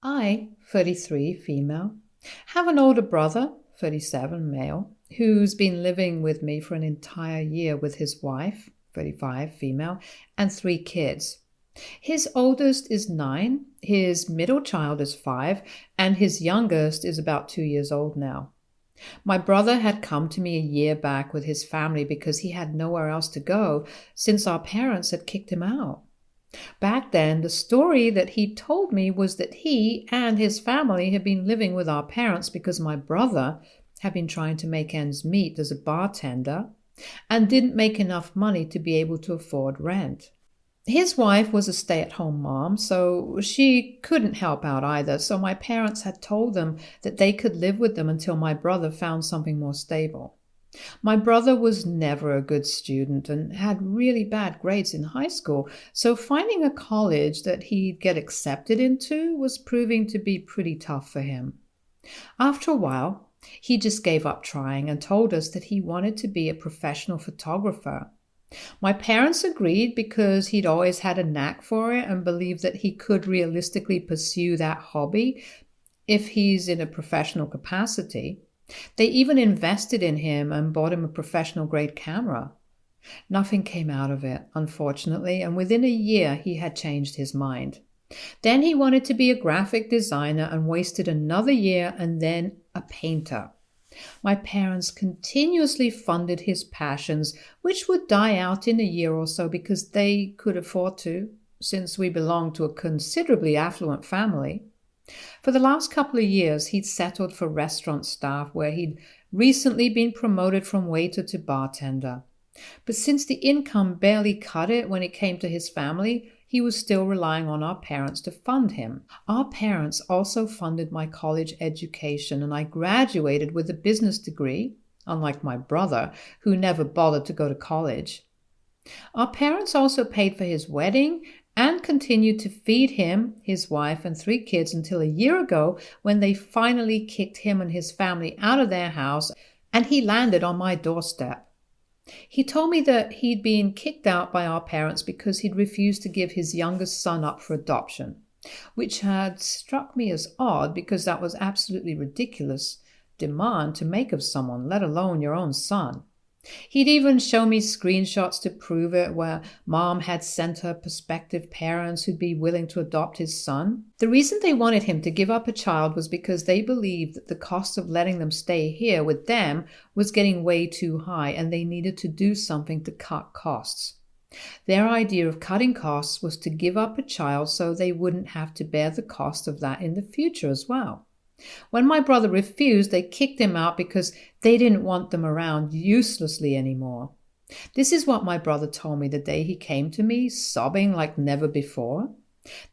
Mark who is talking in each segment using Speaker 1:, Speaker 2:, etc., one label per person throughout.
Speaker 1: I, 33, female, have an older brother, 37, male, who's been living with me for an entire year with his wife, 35, female, and 3 kids. His oldest is 9, his middle child is 5, and his youngest is about 2 years old now. My brother had come to me a year back with his family because he had nowhere else to go since our parents had kicked him out. Back then, the story that he told me was that he and his family had been living with our parents because my brother had been trying to make ends meet as a bartender and didn't make enough money to be able to afford rent. His wife was a stay-at-home mom, so she couldn't help out either, so my parents had told them that they could live with them until my brother found something more stable. My brother was never a good student and had really bad grades in high school, so finding a college that he'd get accepted into was proving to be pretty tough for him. After a while, he just gave up trying and told us that he wanted to be a professional photographer. My parents agreed because he'd always had a knack for it and believed that he could realistically pursue that hobby if he's in a professional capacity. They even invested in him and bought him a professional-grade camera. Nothing came out of it, unfortunately, and within a year he had changed his mind. Then he wanted to be a graphic designer and wasted another year and then a painter. My parents continuously funded his passions, which would die out in a year or so because they could afford to, since we belonged to a considerably affluent family. For the last couple of years, he'd settled for restaurant staff where he'd recently been promoted from waiter to bartender. But since the income barely cut it when it came to his family, he was still relying on our parents to fund him. Our parents also funded my college education, and I graduated with a business degree, unlike my brother, who never bothered to go to college. Our parents also paid for his wedding and continued to feed him, his wife, and 3 kids until a year ago when they finally kicked him and his family out of their house and he landed on my doorstep. He told me that he'd been kicked out by our parents because he'd refused to give his youngest son up for adoption, which had struck me as odd because that was absolutely ridiculous demand to make of someone, let alone your own son. He'd even show me screenshots to prove it where mom had sent her prospective parents who'd be willing to adopt his son. The reason they wanted him to give up a child was because they believed that the cost of letting them stay here with them was getting way too high and they needed to do something to cut costs. Their idea of cutting costs was to give up a child so they wouldn't have to bear the cost of that in the future as well. When my brother refused, they kicked him out because they didn't want them around uselessly anymore. This is what my brother told me the day he came to me, sobbing like never before.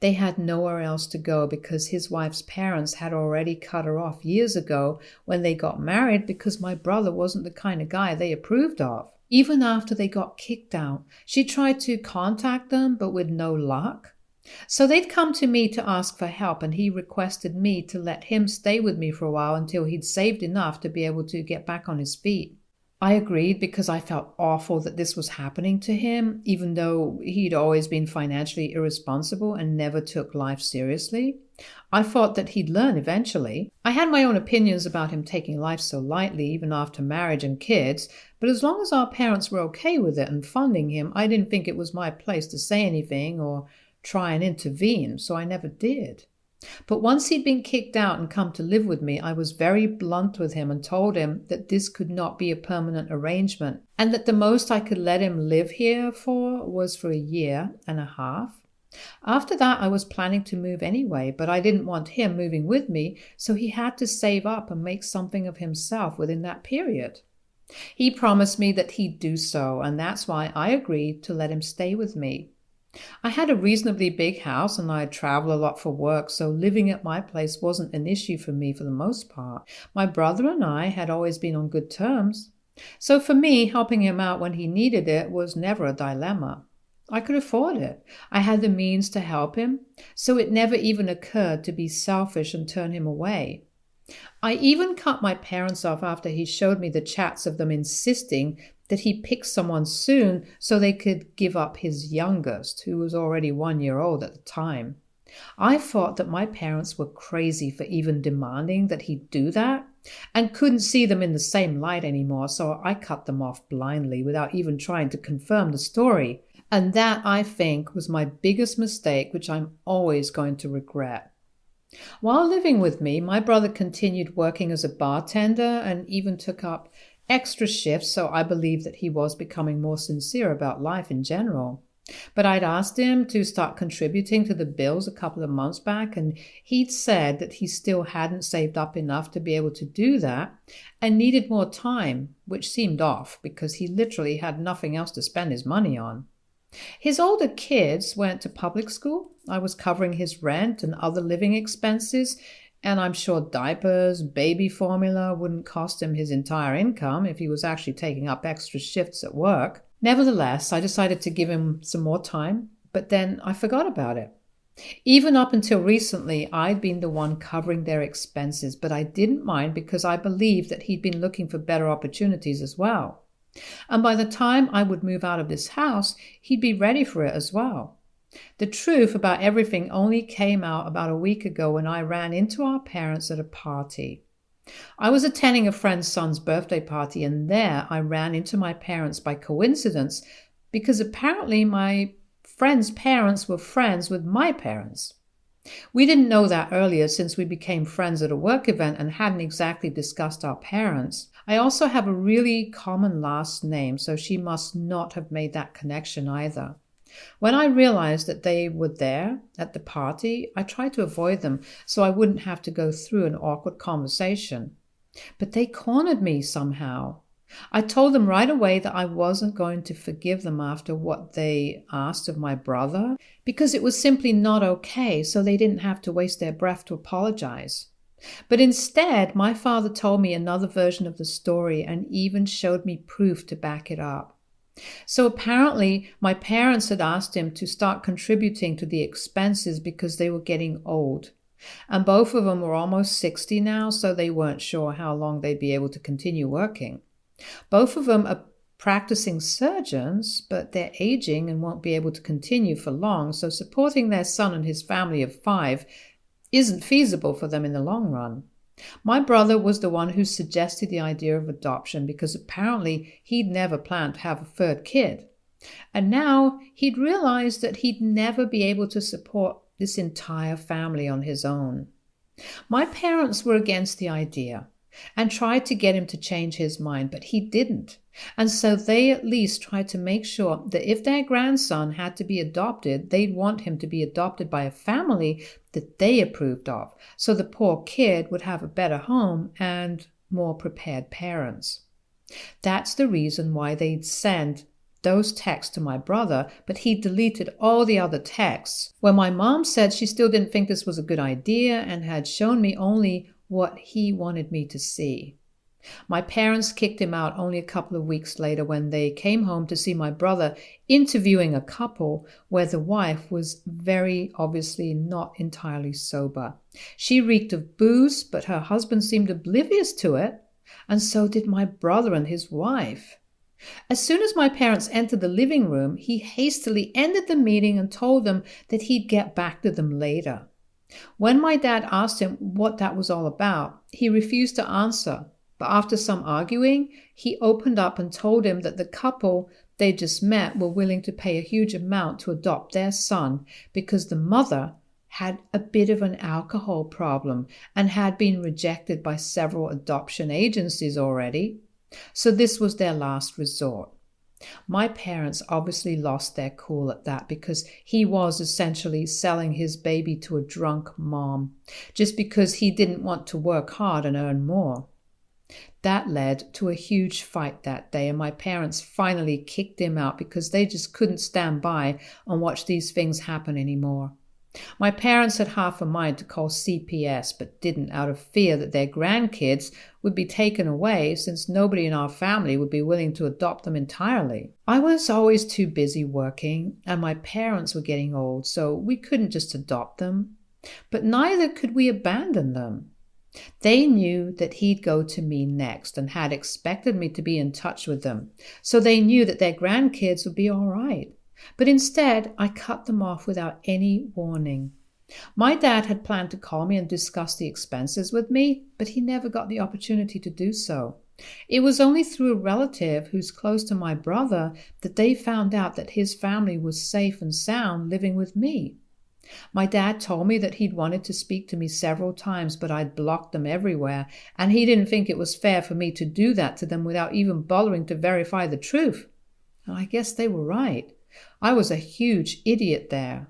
Speaker 1: They had nowhere else to go because his wife's parents had already cut her off years ago when they got married because my brother wasn't the kind of guy they approved of. Even after they got kicked out, she tried to contact them, but with no luck. So they'd come to me to ask for help, and he requested me to let him stay with me for a while until he'd saved enough to be able to get back on his feet. I agreed because I felt awful that this was happening to him, even though he'd always been financially irresponsible and never took life seriously. I thought that he'd learn eventually. I had my own opinions about him taking life so lightly, even after marriage and kids, but as long as our parents were okay with it and funding him, I didn't think it was my place to say anything or try and intervene, so I never did. But once he'd been kicked out and come to live with me, I was very blunt with him and told him that this could not be a permanent arrangement and that the most I could let him live here for was for 1.5 years. After that, I was planning to move anyway, but I didn't want him moving with me, so he had to save up and make something of himself within that period. He promised me that he'd do so, and that's why I agreed to let him stay with me. I had a reasonably big house and I travel a lot for work, so living at my place wasn't an issue for me for the most part. My brother and I had always been on good terms. So for me, helping him out when he needed it was never a dilemma. I could afford it. I had the means to help him, so it never even occurred to be selfish and turn him away. I even cut my parents off after he showed me the chats of them insisting that he pick someone soon so they could give up his youngest, who was already 1 year old at the time. I thought that my parents were crazy for even demanding that he do that and couldn't see them in the same light anymore, so I cut them off blindly without even trying to confirm the story. And that, I think, was my biggest mistake, which I'm always going to regret. While living with me, my brother continued working as a bartender and even took up extra shifts, so I believe that he was becoming more sincere about life in general. But I'd asked him to start contributing to the bills a couple of months back, and he'd said that he still hadn't saved up enough to be able to do that and needed more time, which seemed off because he literally had nothing else to spend his money on. His older kids went to public school. I was covering his rent and other living expenses, and I'm sure diapers, baby formula wouldn't cost him his entire income if he was actually taking up extra shifts at work. Nevertheless, I decided to give him some more time, but then I forgot about it. Even up until recently, I'd been the one covering their expenses, but I didn't mind because I believed that he'd been looking for better opportunities as well. And by the time I would move out of this house, he'd be ready for it as well. The truth about everything only came out about a week ago when I ran into our parents at a party. I was attending a friend's son's birthday party, and there I ran into my parents by coincidence because apparently my friend's parents were friends with my parents. We didn't know that earlier since we became friends at a work event and hadn't exactly discussed our parents. I also have a really common last name, so she must not have made that connection either. When I realized that they were there at the party, I tried to avoid them so I wouldn't have to go through an awkward conversation. But they cornered me somehow. I told them right away that I wasn't going to forgive them after what they asked of my brother because it was simply not okay, so they didn't have to waste their breath to apologize. But instead, my father told me another version of the story and even showed me proof to back it up. So apparently, my parents had asked him to start contributing to the expenses because they were getting old. And both of them were almost 60 now, so they weren't sure how long they'd be able to continue working. Both of them are practicing surgeons, but they're aging and won't be able to continue for long, so supporting their son and his family of 5 isn't feasible for them in the long run. My brother was the one who suggested the idea of adoption because apparently he'd never planned to have a third kid. And now he'd realized that he'd never be able to support this entire family on his own. My parents were against the idea and tried to get him to change his mind, but he didn't. And so they at least tried to make sure that if their grandson had to be adopted, they'd want him to be adopted by a family that they approved of, so the poor kid would have a better home and more prepared parents. That's the reason why they'd send those texts to my brother, but he deleted all the other texts, where my mom said she still didn't think this was a good idea and had shown me only what he wanted me to see. My parents kicked him out only a couple of weeks later when they came home to see my brother interviewing a couple where the wife was very obviously not entirely sober. She reeked of booze, but her husband seemed oblivious to it, and so did my brother and his wife. As soon as my parents entered the living room, he hastily ended the meeting and told them that he'd get back to them later. When my dad asked him what that was all about, he refused to answer. But after some arguing, he opened up and told him that the couple they just met were willing to pay a huge amount to adopt their son because the mother had a bit of an alcohol problem and had been rejected by several adoption agencies already. So this was their last resort. My parents obviously lost their cool at that because he was essentially selling his baby to a drunk mom just because he didn't want to work hard and earn more. That led to a huge fight that day, and my parents finally kicked him out because they just couldn't stand by and watch these things happen anymore. My parents had half a mind to call CPS, but didn't out of fear that their grandkids would be taken away since nobody in our family would be willing to adopt them entirely. I was always too busy working, and my parents were getting old, so we couldn't just adopt them. But neither could we abandon them. They knew that he'd go to me next and had expected me to be in touch with them, so they knew that their grandkids would be all right. But instead, I cut them off without any warning. My dad had planned to call me and discuss the expenses with me, but he never got the opportunity to do so. It was only through a relative who's close to my brother that they found out that his family was safe and sound living with me. My dad told me that he'd wanted to speak to me several times, but I'd blocked them everywhere, and he didn't think it was fair for me to do that to them without even bothering to verify the truth. And I guess they were right. I was a huge idiot there.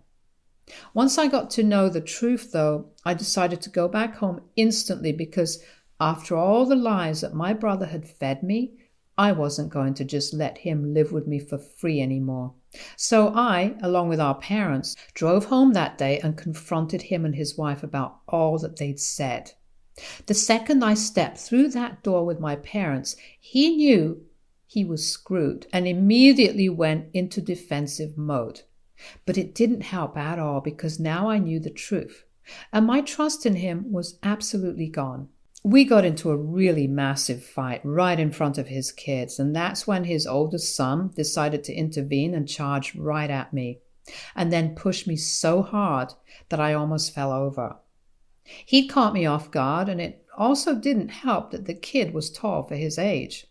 Speaker 1: Once I got to know the truth, though, I decided to go back home instantly because after all the lies that my brother had fed me, I wasn't going to just let him live with me for free anymore. So I, along with our parents, drove home that day and confronted him and his wife about all that they'd said. The second I stepped through that door with my parents, he knew he was screwed and immediately went into defensive mode. But it didn't help at all because now I knew the truth, and my trust in him was absolutely gone. We got into a really massive fight right in front of his kids, and that's when his oldest son decided to intervene and charge right at me, and then pushed me so hard that I almost fell over. He'd caught me off guard, and it also didn't help that the kid was tall for his age.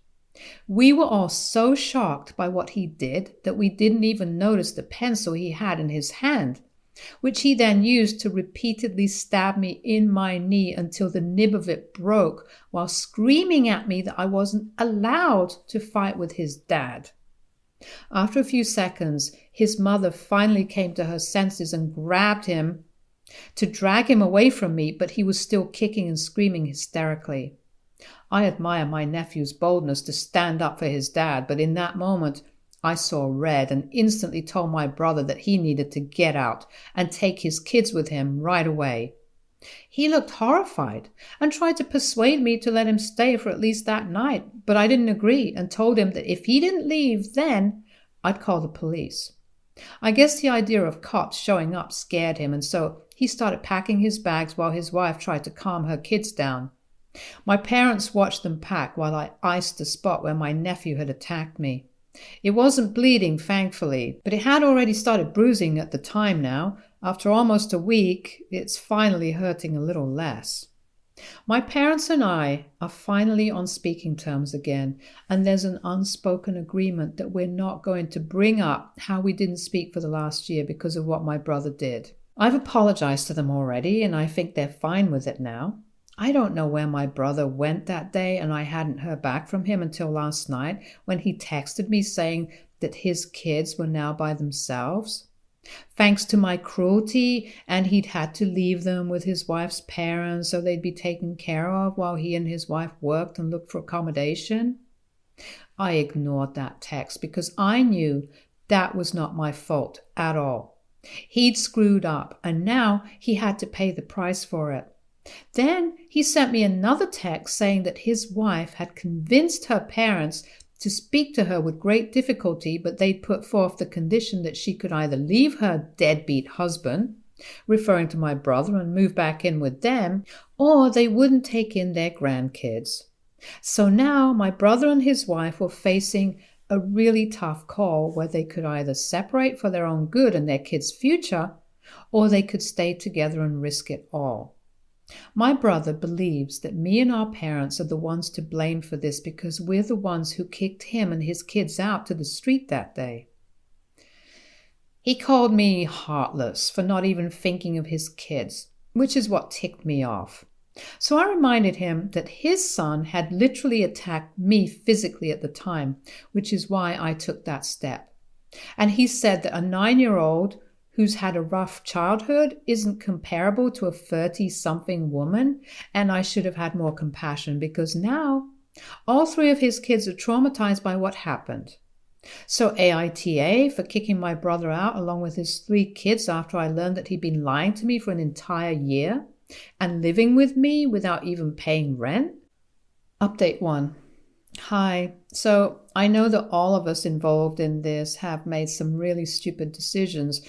Speaker 1: We were all so shocked by what he did that we didn't even notice the pencil he had in his hand, which he then used to repeatedly stab me in my knee until the nib of it broke, while screaming at me that I wasn't allowed to fight with his dad. After a few seconds, his mother finally came to her senses and grabbed him to drag him away from me, but he was still kicking and screaming hysterically. I admire my nephew's boldness to stand up for his dad, but in that moment, I saw red and instantly told my brother that he needed to get out and take his kids with him right away. He looked horrified and tried to persuade me to let him stay for at least that night, but I didn't agree and told him that if he didn't leave then, I'd call the police. I guess the idea of cops showing up scared him, and so he started packing his bags while his wife tried to calm her kids down. My parents watched them pack while I iced the spot where my nephew had attacked me. It wasn't bleeding, thankfully, but it had already started bruising at the time now. After almost a week, it's finally hurting a little less. My parents and I are finally on speaking terms again, and there's an unspoken agreement that we're not going to bring up how we didn't speak for the last year because of what my brother did. I've apologized to them already, and I think they're fine with it now. I don't know where my brother went that day, and I hadn't heard back from him until last night when he texted me saying that his kids were now by themselves. Thanks to my cruelty, and he'd had to leave them with his wife's parents so they'd be taken care of while he and his wife worked and looked for accommodation. I ignored that text because I knew that was not my fault at all. He'd screwed up, and now he had to pay the price for it. Then he sent me another text saying that his wife had convinced her parents to speak to her with great difficulty, but they'd put forth the condition that she could either leave her deadbeat husband, referring to my brother, and move back in with them, or they wouldn't take in their grandkids. So now my brother and his wife were facing a really tough call where they could either separate for their own good and their kids' future, or they could stay together and risk it all. My brother believes that me and our parents are the ones to blame for this because we're the ones who kicked him and his kids out to the street that day. He called me heartless for not even thinking of his kids, which is what ticked me off. So I reminded him that his son had literally attacked me physically at the time, which is why I took that step. And he said that a 9-year-old who's had a rough childhood isn't comparable to a 30-something woman, and I should have had more compassion because now all 3 of his kids are traumatized by what happened. So aita for kicking my brother out along with his 3 kids after I learned that he'd been lying to me for an entire year and living with me without even paying rent. Update 1. Hi. So I know that all of us involved in this have made some really stupid decisions.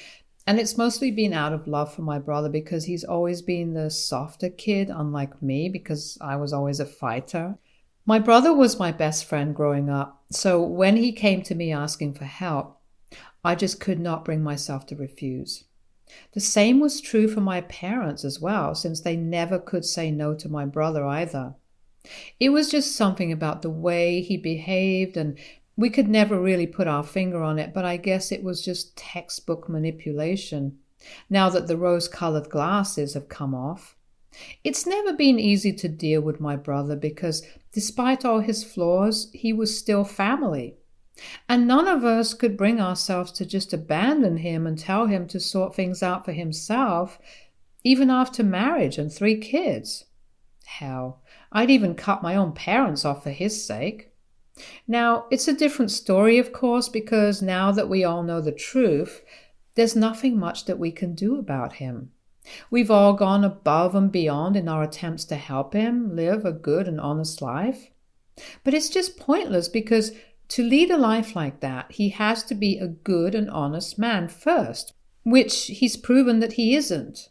Speaker 1: And it's mostly been out of love for my brother because he's always been the softer kid, unlike me, because I was always a fighter. My brother was my best friend growing up, so when he came to me asking for help, I just could not bring myself to refuse. The same was true for my parents as well, since they never could say no to my brother either. It was just something about the way he behaved, and we could never really put our finger on it, but I guess it was just textbook manipulation, now that the rose-colored glasses have come off. It's never been easy to deal with my brother because, despite all his flaws, he was still family. And none of us could bring ourselves to just abandon him and tell him to sort things out for himself, even after marriage and 3 kids. Hell, I'd even cut my own parents off for his sake. Now, it's a different story, of course, because now that we all know the truth, there's nothing much that we can do about him. We've all gone above and beyond in our attempts to help him live a good and honest life. But it's just pointless because to lead a life like that, he has to be a good and honest man first, which he's proven that he isn't.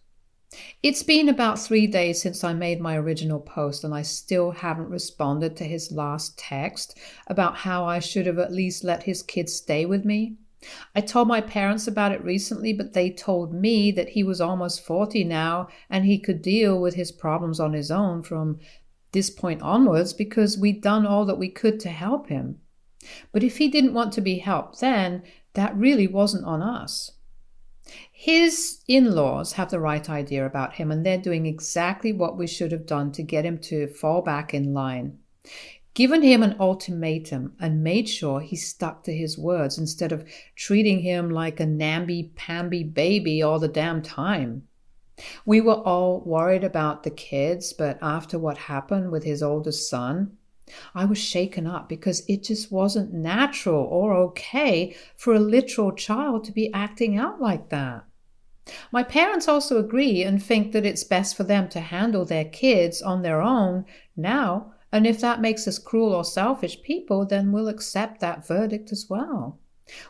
Speaker 1: It's been about 3 days since I made my original post, and I still haven't responded to his last text about how I should have at least let his kids stay with me. I told my parents about it recently, but they told me that he was almost 40 now and he could deal with his problems on his own from this point onwards because we'd done all that we could to help him. But if he didn't want to be helped then, that really wasn't on us. His in-laws have the right idea about him, and they're doing exactly what we should have done to get him to fall back in line. Given him an ultimatum and made sure he stuck to his words instead of treating him like a namby-pamby baby all the damn time. We were all worried about the kids, but after what happened with his oldest son, I was shaken up because it just wasn't natural or okay for a literal child to be acting out like that. My parents also agree and think that it's best for them to handle their kids on their own now, and if that makes us cruel or selfish people, then we'll accept that verdict as well.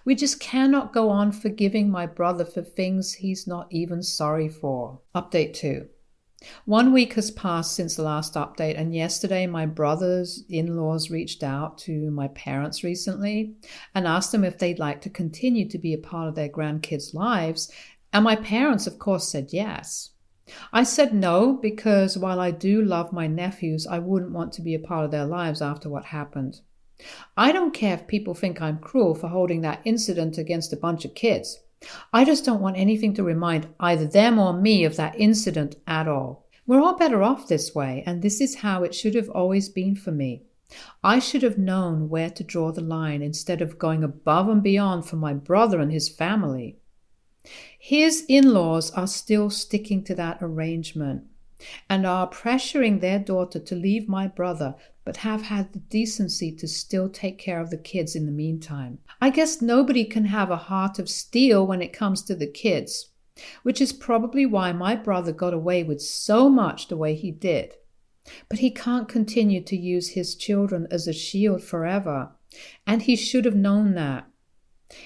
Speaker 1: We just cannot go on forgiving my brother for things he's not even sorry for. Update 2. 1 week has passed since the last update, and yesterday my brother's in-laws reached out to my parents recently and asked them if they'd like to continue to be a part of their grandkids' lives, and my parents, of course, said yes. I said no because while I do love my nephews, I wouldn't want to be a part of their lives after what happened. I don't care if people think I'm cruel for holding that incident against a bunch of kids. I just don't want anything to remind either them or me of that incident at all. We're all better off this way, and this is how it should have always been for me. I should have known where to draw the line instead of going above and beyond for my brother and his family. His in-laws are still sticking to that arrangement and are pressuring their daughter to leave my brother, but have had the decency to still take care of the kids in the meantime. I guess nobody can have a heart of steel when it comes to the kids, which is probably why my brother got away with so much the way he did. But he can't continue to use his children as a shield forever, and he should have known that.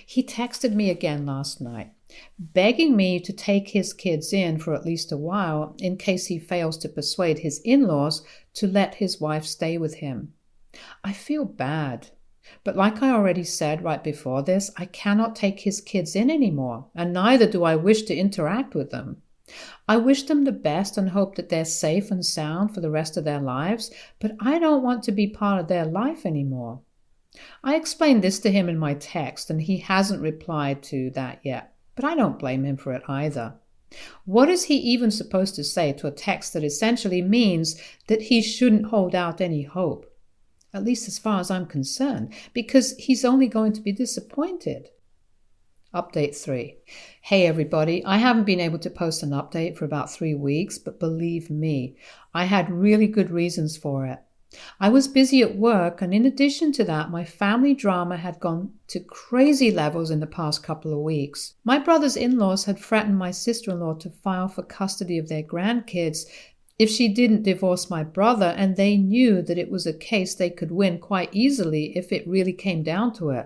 Speaker 1: He texted me again last night, begging me to take his kids in for at least a while in case he fails to persuade his in-laws to let his wife stay with him. I feel bad, but like I already said right before this, I cannot take his kids in anymore, and neither do I wish to interact with them. I wish them the best and hope that they're safe and sound for the rest of their lives, but I don't want to be part of their life anymore. I explained this to him in my text, and he hasn't replied to that yet, but I don't blame him for it either. What is he even supposed to say to a text that essentially means that he shouldn't hold out any hope? At least as far as I'm concerned, because he's only going to be disappointed. Update 3. Hey everybody, I haven't been able to post an update for about 3 weeks, but believe me, I had really good reasons for it. I was busy at work, and in addition to that, my family drama had gone to crazy levels in the past couple of weeks. My brother's in-laws had threatened my sister-in-law to file for custody of their grandkids if she didn't divorce my brother, and they knew that it was a case they could win quite easily if it really came down to it,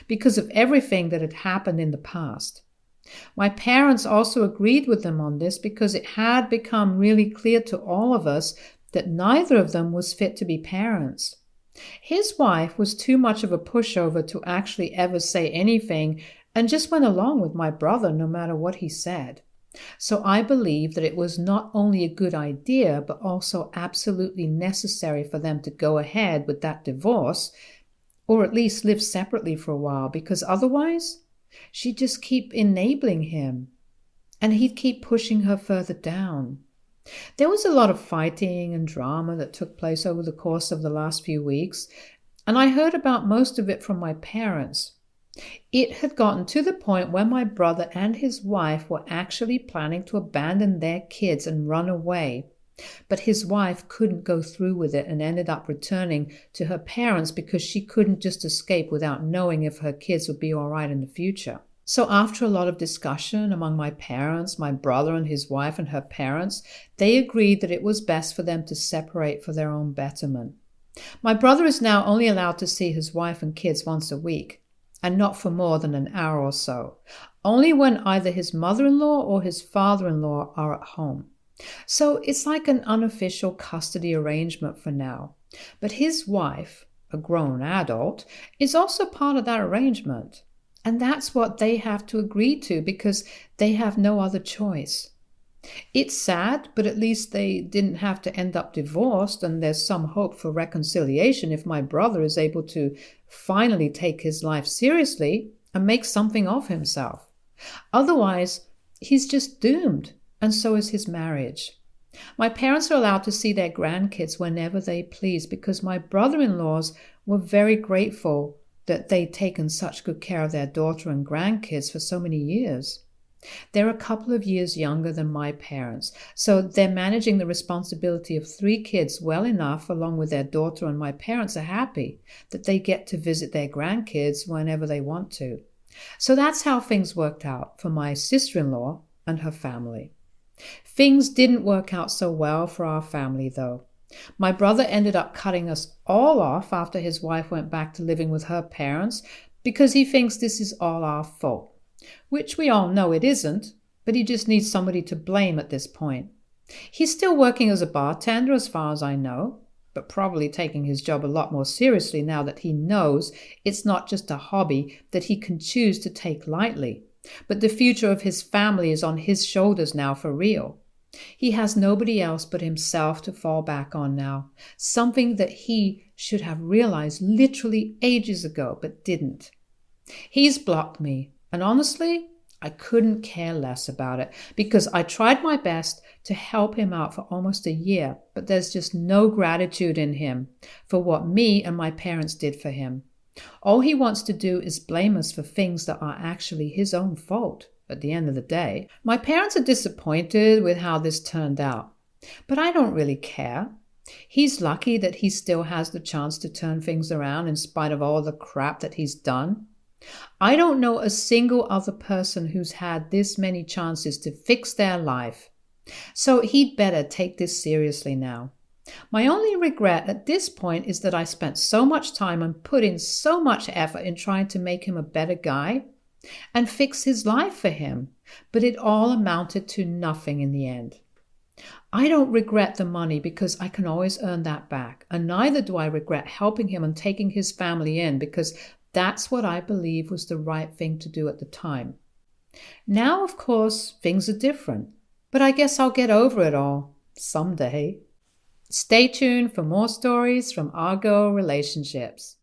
Speaker 1: because of everything that had happened in the past. My parents also agreed with them on this because it had become really clear to all of us that neither of them was fit to be parents. His wife was too much of a pushover to actually ever say anything and just went along with my brother no matter what he said. So I believe that it was not only a good idea, but also absolutely necessary for them to go ahead with that divorce, or at least live separately for a while, because otherwise she'd just keep enabling him and he'd keep pushing her further down. There was a lot of fighting and drama that took place over the course of the last few weeks, and I heard about most of it from my parents. It had gotten to the point where my brother and his wife were actually planning to abandon their kids and run away. But his wife couldn't go through with it and ended up returning to her parents because she couldn't just escape without knowing if her kids would be all right in the future. So after a lot of discussion among my parents, my brother and his wife and her parents, they agreed that it was best for them to separate for their own betterment. My brother is now only allowed to see his wife and kids once a week, and not for more than an hour or so, only when either his mother-in-law or his father-in-law are at home. So it's like an unofficial custody arrangement for now. But his wife, a grown adult, is also part of that arrangement. And that's what they have to agree to because they have no other choice. It's sad, but at least they didn't have to end up divorced, and there's some hope for reconciliation if my brother is able to finally take his life seriously and make something of himself. Otherwise, he's just doomed, and so is his marriage. My parents are allowed to see their grandkids whenever they please because my brother-in-laws were very grateful that they'd taken such good care of their daughter and grandkids for so many years. They're a couple of years younger than my parents, so they're managing the responsibility of 3 kids well enough, along with their daughter, and my parents are happy that they get to visit their grandkids whenever they want to. So that's how things worked out for my sister-in-law and her family. Things didn't work out so well for our family, though. My brother ended up cutting us all off after his wife went back to living with her parents because he thinks this is all our fault. Which we all know it isn't, but he just needs somebody to blame at this point. He's still working as a bartender as far as I know, but probably taking his job a lot more seriously now that he knows it's not just a hobby that he can choose to take lightly, but the future of his family is on his shoulders now for real. He has nobody else but himself to fall back on now, something that he should have realized literally ages ago but didn't. He's blocked me. And honestly, I couldn't care less about it because I tried my best to help him out for almost a year, but there's just no gratitude in him for what me and my parents did for him. All he wants to do is blame us for things that are actually his own fault at the end of the day. My parents are disappointed with how this turned out, but I don't really care. He's lucky that he still has the chance to turn things around in spite of all the crap that he's done. I don't know a single other person who's had this many chances to fix their life. So he'd better take this seriously now. My only regret at this point is that I spent so much time and put in so much effort in trying to make him a better guy and fix his life for him, but it all amounted to nothing in the end. I don't regret the money because I can always earn that back, and neither do I regret helping him and taking his family in because that's what I believe was the right thing to do at the time. Now, of course, things are different, but I guess I'll get over it all someday. Stay tuned for more stories from Argo Relationships.